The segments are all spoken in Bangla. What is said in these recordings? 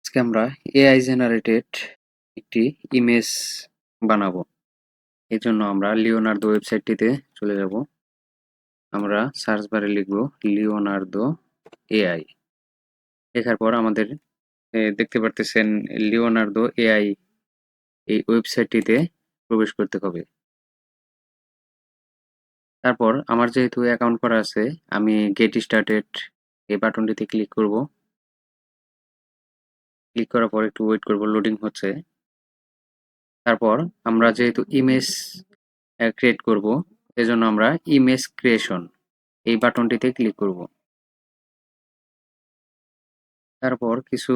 আজকে আমরা এআই জেনারেটেড একটি ইমেজ বানাবো। এজন্য আমরা লিওনার্দো ওয়েবসাইটটিতে চলে যাব। আমরা সার্চ বারে লিখব লিওনার্দো এআই। লেখার পর আমাদের দেখতে পারতেছেন লিওনার্দো এআই এই ওয়েবসাইটটিতে প্রবেশ করতে হবে। তারপর আমার যেহেতু অ্যাকাউন্ট করা আছে, আমি গেট স্টার্টেড এই বাটনটিতে ক্লিক করব। ক্লিক করার পর একটু ওয়েট করব, লোডিং হচ্ছে। তারপর আমরা যেহেতু ইমেজ ক্রিয়েট করব, এজন্য আমরা ইমেজ ক্রিয়েশন এই বাটনটিতে ক্লিক করব। তারপর কিছু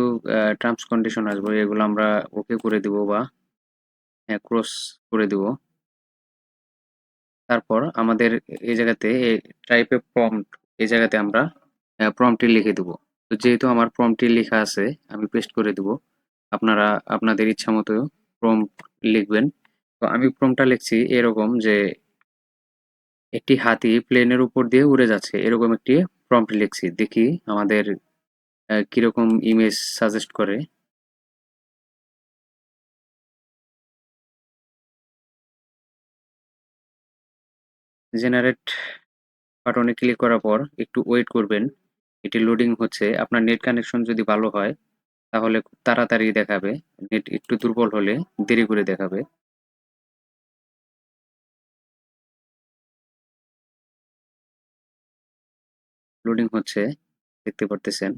টার্মস কন্ডিশন আসবে, এগুলো আমরা ওকে করে দিব বা ক্রস করে দিব। তারপর আমাদের এই জায়গাতে টাইপ এ প্রম্পট, এই জায়গাতে আমরা প্রম্পটটি লিখে দেব। তো যেহেতু আমার প্রম্পটটি লেখা আছে, আমি পেস্ট করে দেব। আপনারা আপনাদের ইচ্ছা মতো প্রম্পট লিখবেন। তো আমি প্রম্পটটা লিখছি এরকম যে একটি হাতি প্লেনের উপর দিয়ে উড়ে যাচ্ছে, এরকম একটি প্রম্পট লিখছি। দেখি আমাদের কিরকম ইমেজ সাজেস্ট করে। জেনারেট বাটনে ক্লিক করার পর একটু ওয়েট করবেন, এটি লোডিং হচ্ছে। আপনার নেট কানেকশন যদি ভালো হয় তাহলে খুব তাড়াতাড়ি দেখাবে, নেট একটু দুর্বল হলে দেরি করে দেখাবে। লোডিং হচ্ছে, দেখতে পারতেছেন।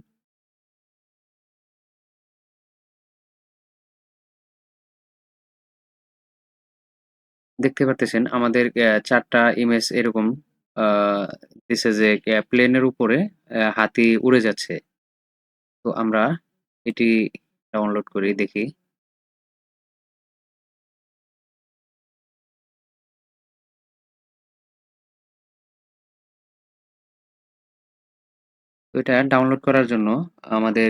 দেখতে পারতেছেন আমাদের চারটা ইমেজ এরকম দিছে যে প্লেনের উপরে হাতি উড়ে যাচ্ছে। তো আমরা এটি ডাউনলোড করি, দেখি। তো এটা ডাউনলোড করার জন্য আমাদের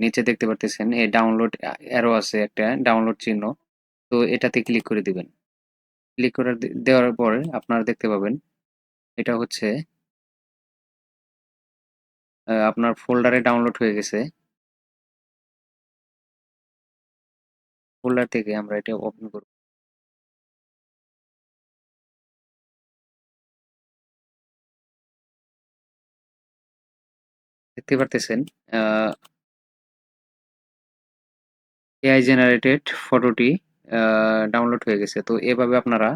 নিচে দেখতে পারতেছেন এই ডাউনলোড অ্যারো আছে, একটা ডাউনলোড চিহ্ন। তো এটাতে ক্লিক করে দিবেন। ক্লিক করে দেওয়ার পরে আপনারা দেখতে পাবেন এটা হচ্ছে আপনার ফোল্ডারে ডাউনলোড হয়ে গেছে। ফোল্ডার থেকে আমরা এটা ওপেন করব। দেখতে পারতেছেন এআই জেনারেটেড ফটোটি ডাউনলোড হয়ে গেছে। তো এভাবে আপনারা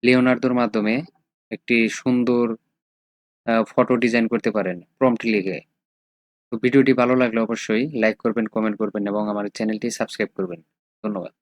লিওনার্দোর মাধ্যমে একটি সুন্দর ফটো ডিজাইন করতে পারেন প্রম্পট লিখে। তো ভিডিওটি ভালো লাগলে অবশ্যই লাইক করবেন, কমেন্ট করবেন এবং আমার চ্যানেলটি সাবস্ক্রাইব করবেন। ধন্যবাদ।